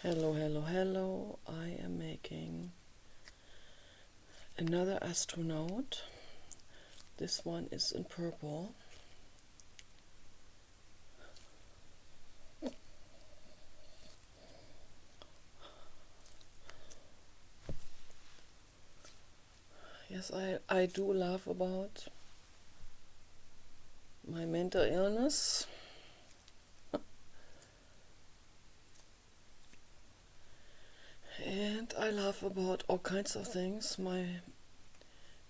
Hello, hello, hello. I am making another astronaut. This one is in purple. Yes, I do laugh about my mental illness. And I laugh about all kinds of things, my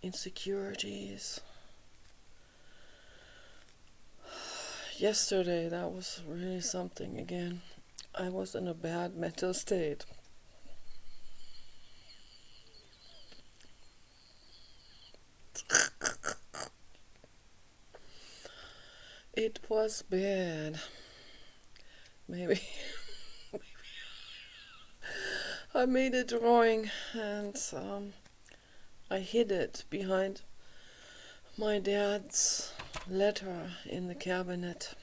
insecurities. Yesterday, that was really something again. I was in a bad mental state. It was bad. Maybe I made a drawing and I hid it behind my dad's letter in the cabinet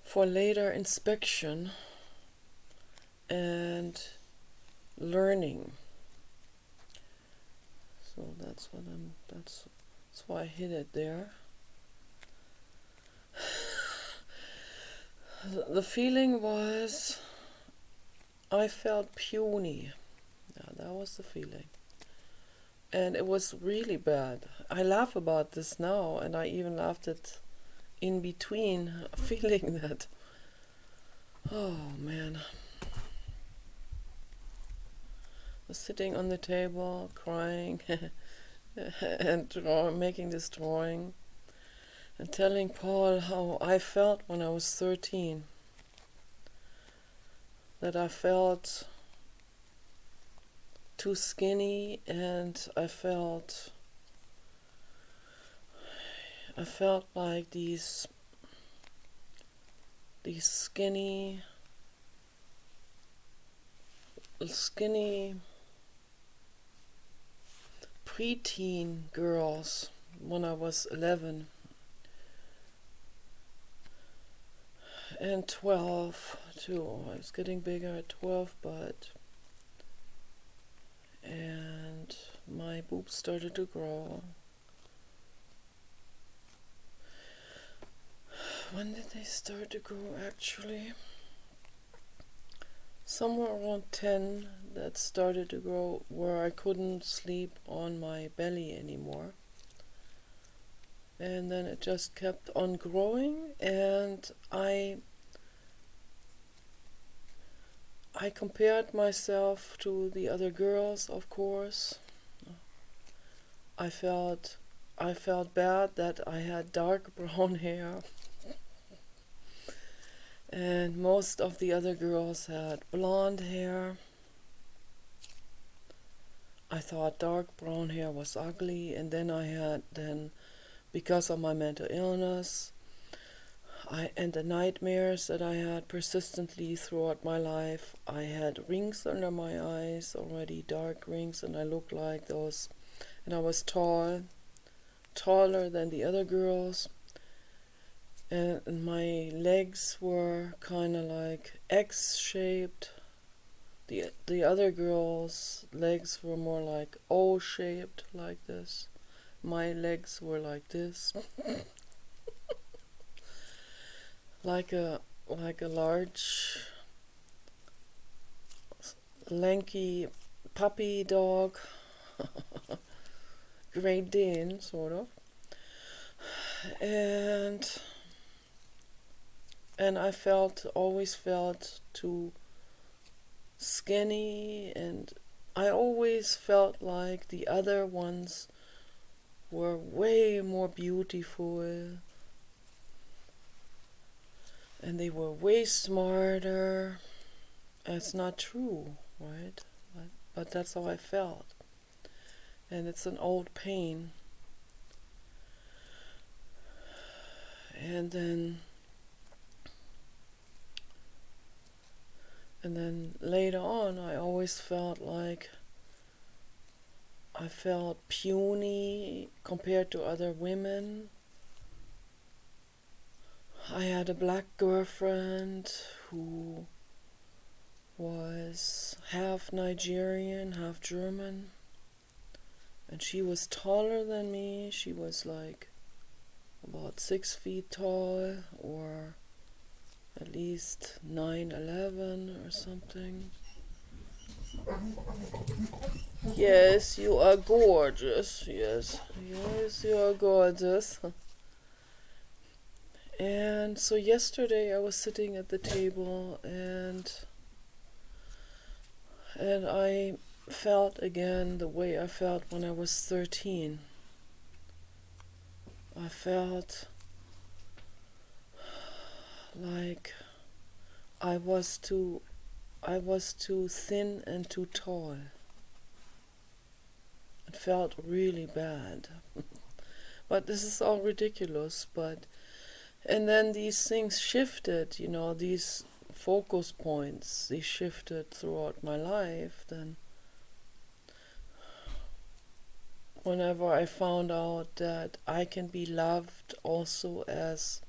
for later inspection and learning. So that's why I hid it there. The feeling was I felt puny. Yeah, that was the feeling. And it was really bad. I laugh about this now, and I even laughed it in between, feeling that. Oh man. I was sitting on the table, crying, and making this drawing, and telling Paul how I felt when I was 13. That I felt too skinny, and I felt like these skinny preteen girls when I was 11 and 12 too. I was getting bigger at 12, and my boobs started to grow. When did they start to grow actually? Somewhere around 10 that started to grow, where I couldn't sleep on my belly anymore. And then it just kept on growing, and I compared myself to the other girls, of course. I felt bad that I had dark brown hair. And most of the other girls had blonde hair. I thought dark brown hair was ugly, and then because of my mental illness, and the nightmares that I had persistently throughout my life, I had rings under my eyes, already dark rings, and I looked like those, and I was taller than the other girls. And my legs were kind of like X-shaped. The other girls' legs were more like O-shaped, like this. My legs were like this, like a large, lanky puppy dog, Great Dane, sort of. And I always felt too skinny, and I always felt like the other ones were way more beautiful, and they were way smarter. It's not true, right? But that's how I felt, and it's an old pain. And then later on, I always felt like I felt puny compared to other women. I had a black girlfriend who was half Nigerian, half German, and she was taller than me. She was like about 6 feet tall, or at least 9'11" or something. Yes, you are gorgeous. Yes, yes, you are gorgeous. And so yesterday I was sitting at the table, and I felt again the way I felt when I was 13. I felt like I was too thin and too tall. It felt really bad. But this is all ridiculous, and then these things shifted, these focus points, they shifted throughout my life. Then whenever I found out that I can be loved also as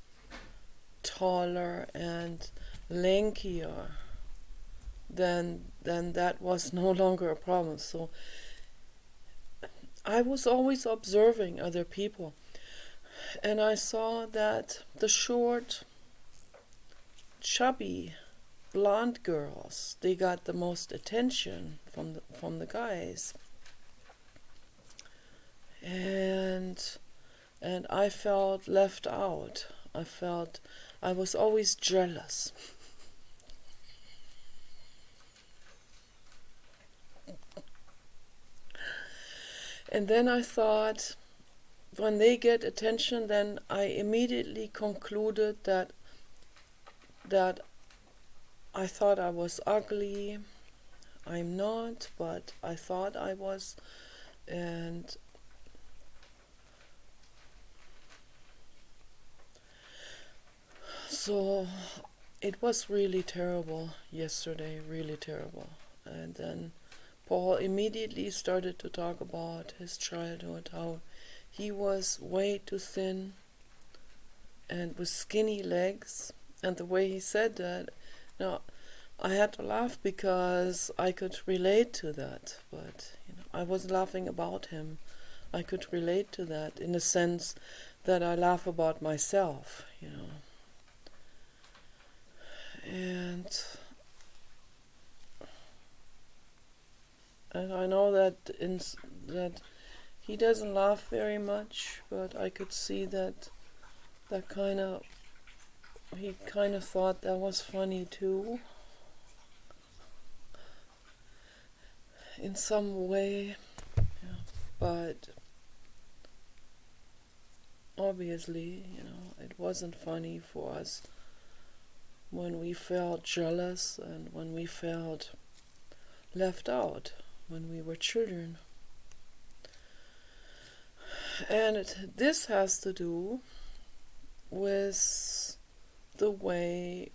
taller and lankier, then that was no longer a problem. So I was always observing other people, and I saw that the short, chubby, blonde girls, they got the most attention from the guys. And I felt left out. I was always jealous. And then I thought, when they get attention, then I immediately concluded that I thought I was ugly. I'm not, but I thought I was. And so it was really terrible yesterday, really terrible. And then Paul immediately started to talk about his childhood, how he was way too thin and with skinny legs. And the way he said that, now I had to laugh because I could relate to that. But I wasn't laughing about him. I could relate to that in the sense that I laugh about myself, And I know that he doesn't laugh very much, but I could see that he kind of thought that was funny too, in some way. Yeah. But obviously, it wasn't funny for us when we felt jealous and when we felt left out when we were children. And this has to do with the way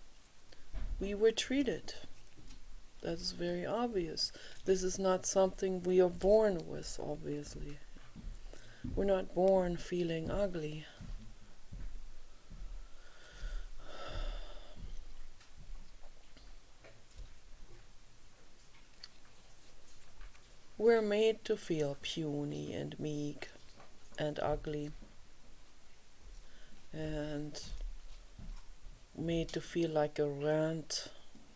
we were treated. That is very obvious. This is not something we are born with, obviously. We're not born feeling ugly. We're made to feel puny and meek and ugly, and made to feel like a runt,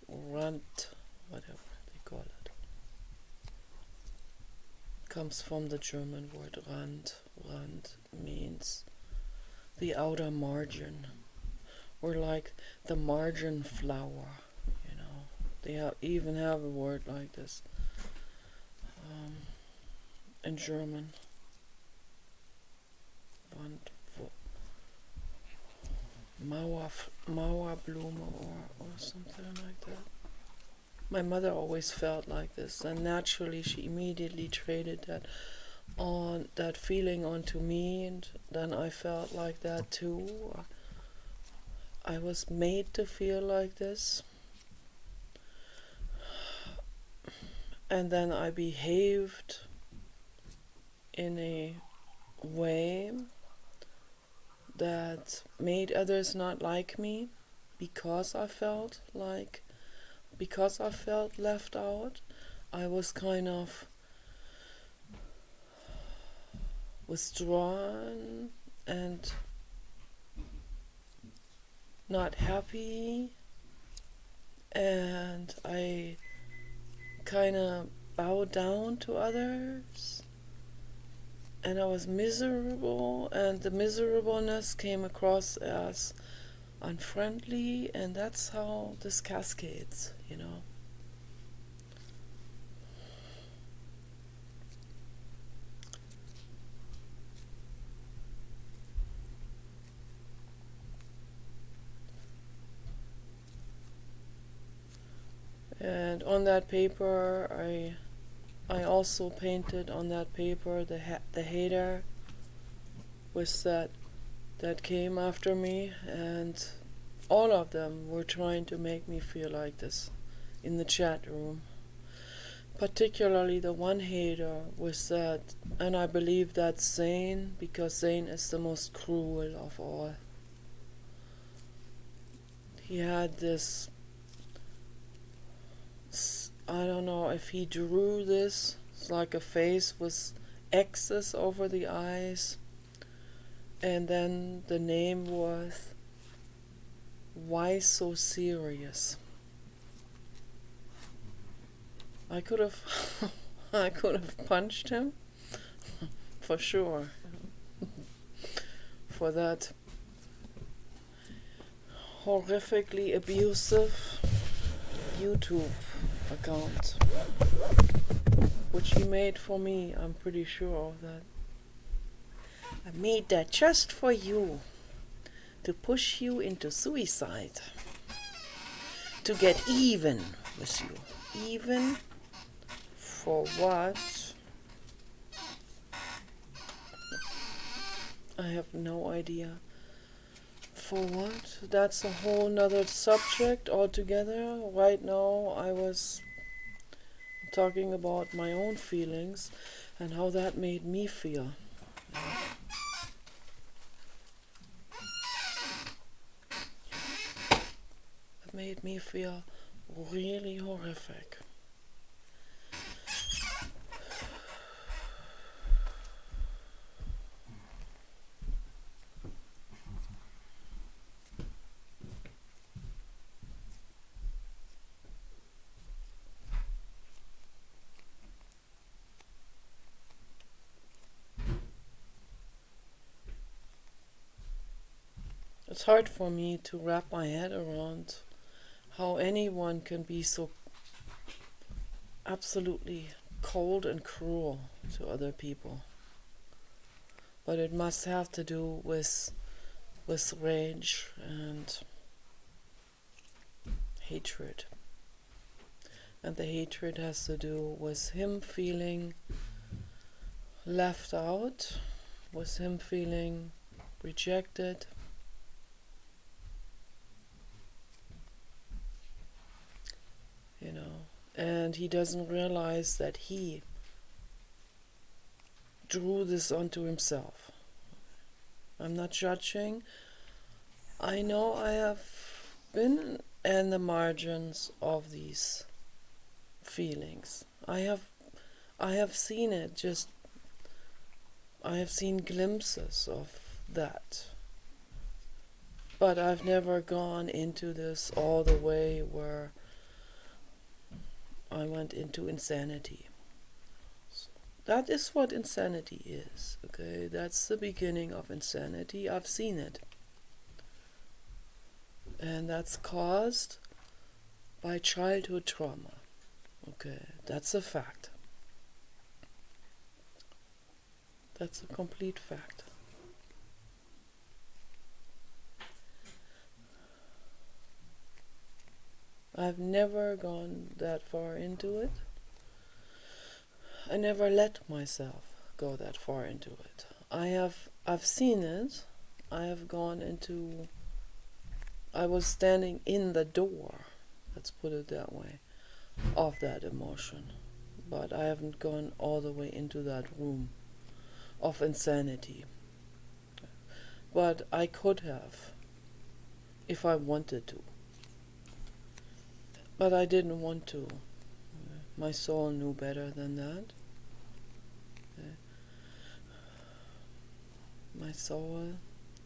whatever they call it. Comes from the German word Rand. Rand means the outer margin. We're like the margin flower, They even have a word like this in German. Rand, Mauerblume or something like that. My mother always felt like this, and naturally she immediately traded that feeling onto me, and then I felt like that too. I was made to feel like this, and then I behaved in a way that made others not like me because I felt left out. I was kind of withdrawn and not happy, and I kind of bowed down to others, and I was miserable, and the miserableness came across as unfriendly, and that's how this cascades, you know. And on that paper, I also painted on that paper the hater with that came after me, and all of them were trying to make me feel like this in the chat room. Particularly the one hater was that, and I believe that's Zane, because Zane is the most cruel of all. He had this, I don't know if he drew this, it's like a face with X's over the eyes, and then the name was Why So Serious. I could have punched him for sure for that horrifically abusive YouTube account, which he made for me. I'm pretty sure of that. I made that just for you, to push you into suicide, to get even with you. Even for what? I have no idea. For what? That's a whole nother subject altogether. Right now I was talking about my own feelings and how that made me feel. It made me feel really horrific. It's hard for me to wrap my head around how anyone can be so absolutely cold and cruel to other people. But it must have to do with rage and hatred. And the hatred has to do with him feeling left out, with him feeling rejected. You know, and he doesn't realize that he drew this onto himself. I'm not judging. I know I have been in the margins of these feelings. I have seen it, just I have seen glimpses of that. But I've never gone into this all the way where I went into insanity. So that is what insanity is, okay? That's the beginning of insanity. I've seen it. And that's caused by childhood trauma. Okay, that's a fact. That's a complete fact. I've never gone that far into it. I never let myself go that far into it. I've seen it. I have gone into, I was standing in the door, let's put it that way, of that emotion. But I haven't gone all the way into that room of insanity. but I could have if I wanted to. But I didn't want to. My soul knew better than that. My soul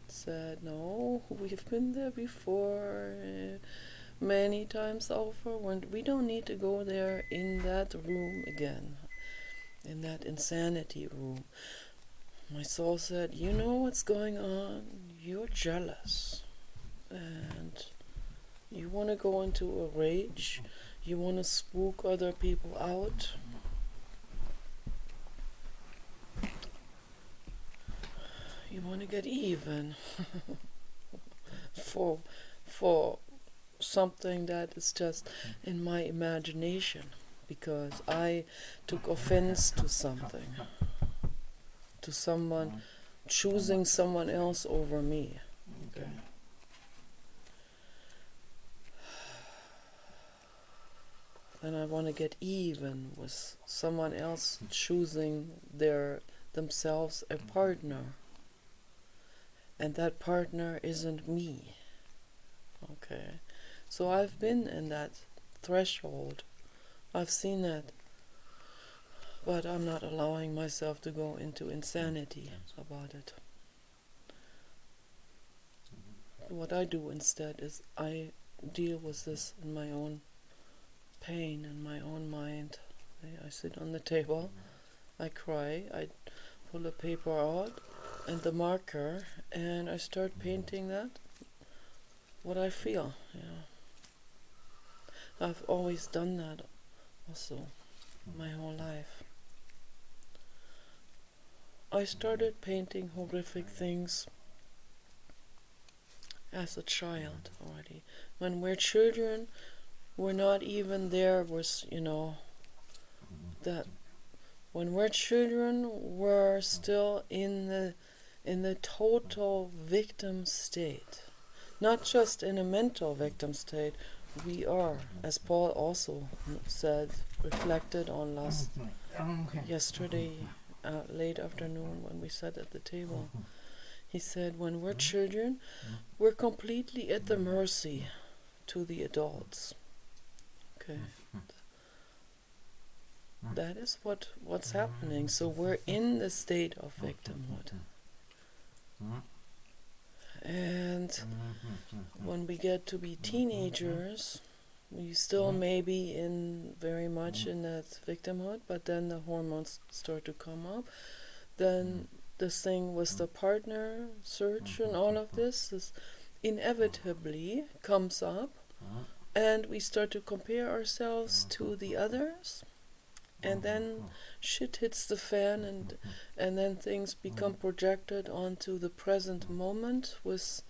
said, no, we've been there before many times over. We don't need to go there in that room again, in that insanity room. My soul said, you know what's going on? You're jealous. And you want to go into a rage. You want to spook other people out. You want to get even for something that is just in my imagination, because I took offense to something, to someone choosing someone else over me. Okay. And I want to get even with someone else choosing themselves a partner. And that partner isn't me. Okay. So I've been in that threshold. I've seen that. But I'm not allowing myself to go into insanity about it. What I do instead is I deal with this in my own pain, in my own mind. I sit on the table, I cry, I pull a paper out and the marker, and I start painting that, what I feel. I've always done that also, my whole life. I started painting horrific things as a child already. When we're children, we're not even there with, that when we're children, we're still in the total victim state. Not just in a mental victim state, we are, as Paul also said, reflected on yesterday, late afternoon when we sat at the table. He said, when we're children, we're completely at the mercy to the adults. Okay. That is what's happening. So we're in the state of victimhood. And when we get to be teenagers, we still may be very much in that victimhood, but then the hormones start to come up. Then this thing with the partner search and all of this inevitably comes up, and we start to compare ourselves to the others. And then shit hits the fan, and then things become projected onto the present moment with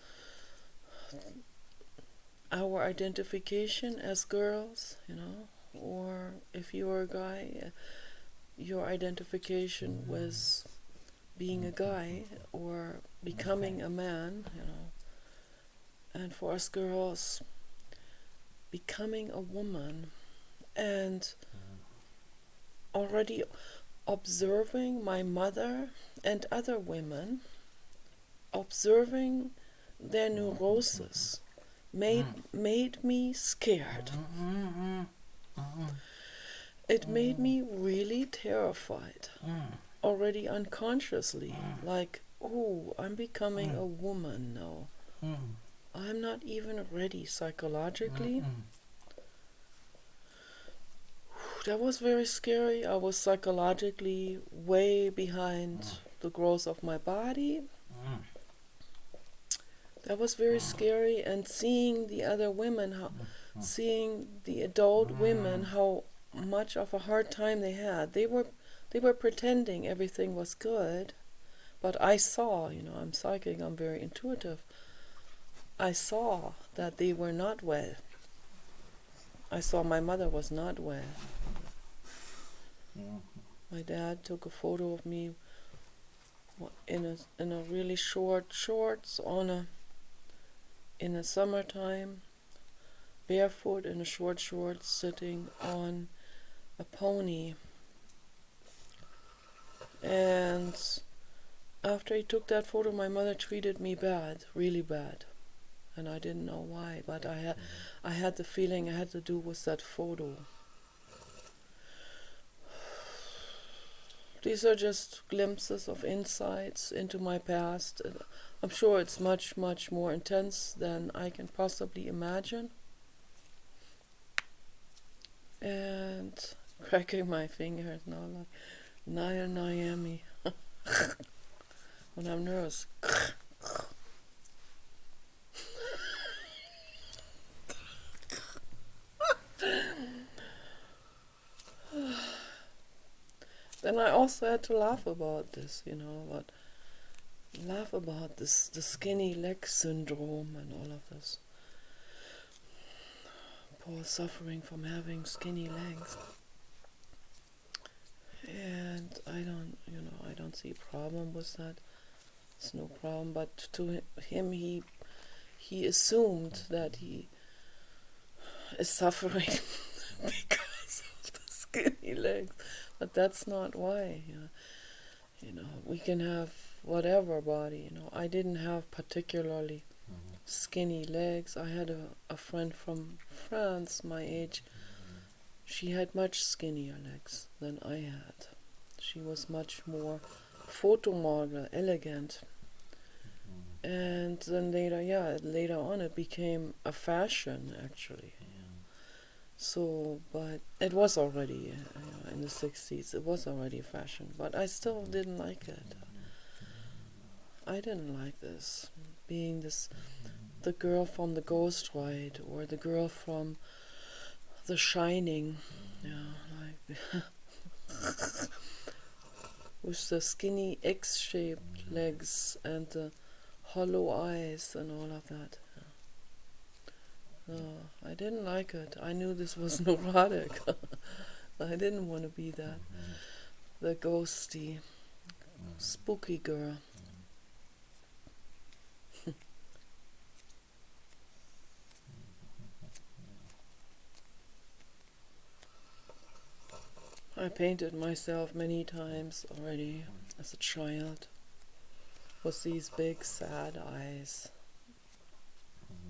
our identification as girls, or if you're a guy, your identification with being a guy or becoming a man, and for us girls, becoming a woman. And already observing my mother and other women, observing their neurosis, made me scared. It made me really terrified, already unconsciously, like, oh, I'm becoming a woman now. I'm not even ready psychologically. That was very scary. I was psychologically way behind the growth of my body. That was very scary. And seeing the other women, seeing the adult women, how much of a hard time they had. They were pretending everything was good, but I saw, I'm psychic, I'm very intuitive. I saw that they were not well. I saw my mother was not well. My dad took a photo of me in a really short shorts in the summertime, barefoot in a short shorts, sitting on a pony. And after he took that photo, my mother treated me bad, really bad. And I didn't know why, but I had the feeling I had to do with that photo. These are just glimpses of insights into my past. I'm sure it's much, much more intense than I can possibly imagine. And cracking my fingers now, like Miami. When I'm nervous. Then I also had to laugh about this, laugh about this, the skinny leg syndrome and all of this. Poor suffering from having skinny legs. And I don't see a problem with that. It's no problem, but to him, he assumed that he is suffering because of the skinny legs. But that's not why. We can have whatever body. I didn't have particularly skinny legs. I had a friend from France, my age. She had much skinnier legs than I had. She was much more photo model, elegant. And then later on it became a fashion, actually. So, but it was already, in the 60s, it was already a fashion, but I still didn't like it. I didn't like this, being the girl from The Ghost Ride, or the girl from The Shining, with the skinny X-shaped legs and the hollow eyes and all of that. No, I didn't like it. I knew this was neurotic. I didn't want to be that. The ghosty, spooky girl. I painted myself many times already as a child with these big sad eyes,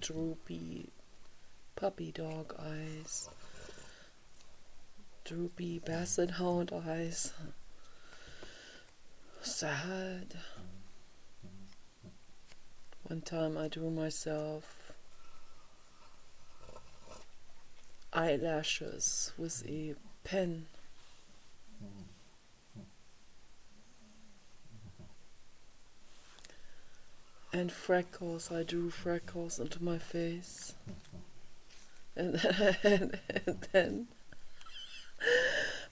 droopy puppy dog eyes, droopy basset hound eyes, sad. One time I drew myself eyelashes with a pen. And freckles, I drew freckles into my face. And then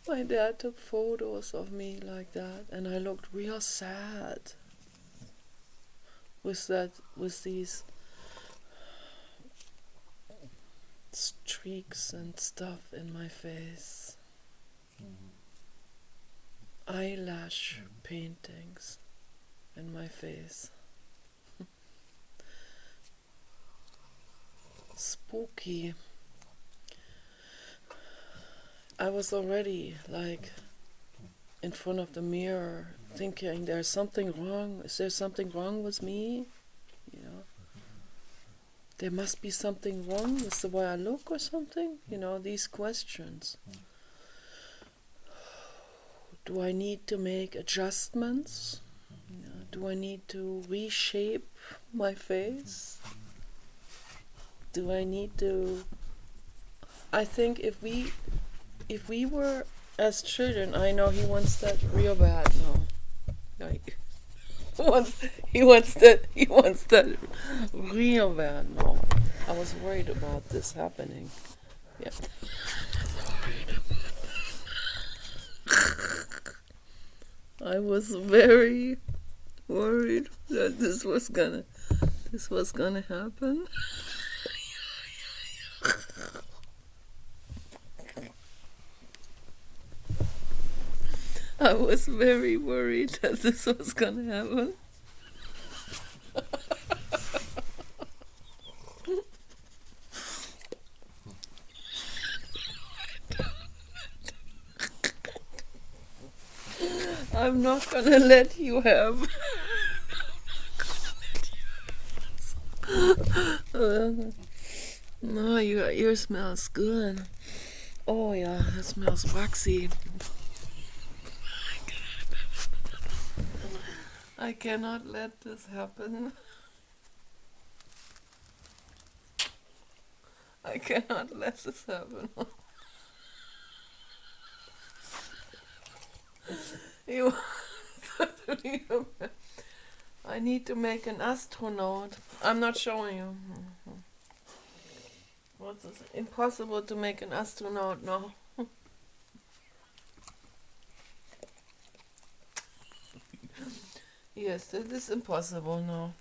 my dad took photos of me like that, and I looked real sad with these streaks and stuff in my face. Eyelash paintings in my face. Spooky. I was already in front of the mirror thinking, there's something wrong. Is there something wrong with me? There must be something wrong with the way I look or something. These questions. Do I need to make adjustments? Do I need to reshape my face? Do I need to... I think if we were as children, I know he wants that real bad now. He wants that real bad now. I was worried about this happening. Yeah. I was very worried that this was gonna happen. I was very worried that this was gonna happen. I'm not gonna let you have No, your ear smells good. Oh yeah, it smells waxy. I cannot let this happen. I cannot let this happen. You I need to make an astronaut. I'm not showing you. What's this? Impossible to make an astronaut now. Yes, it is impossible now.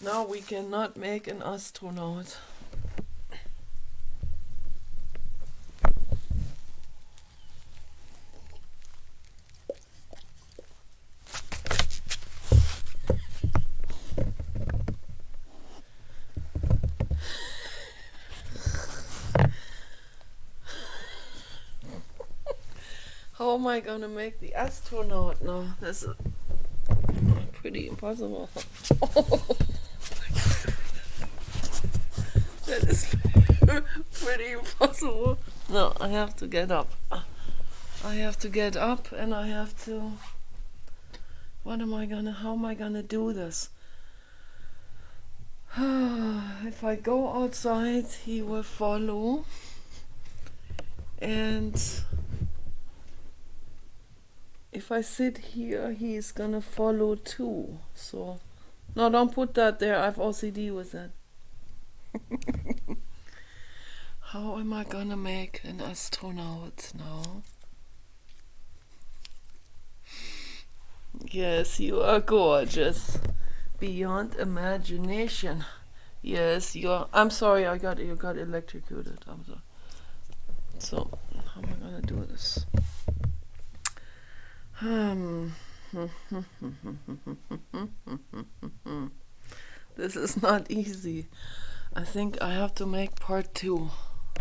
Now we cannot make an astronaut. How am I gonna make the astronaut now? This is pretty impossible. That is pretty impossible. No, I have to get up. I have to get up and I have to... how am I gonna do this? If I go outside, he will follow. And if I sit here, he's gonna follow too. So, no, don't put that there. I have OCD with that. How am I gonna make an astronaut now? Yes, you are gorgeous. Beyond imagination. Yes, you are. I'm sorry, you got electrocuted. I'm sorry. So, how am I gonna do this? This is not easy. I think I have to make part 2.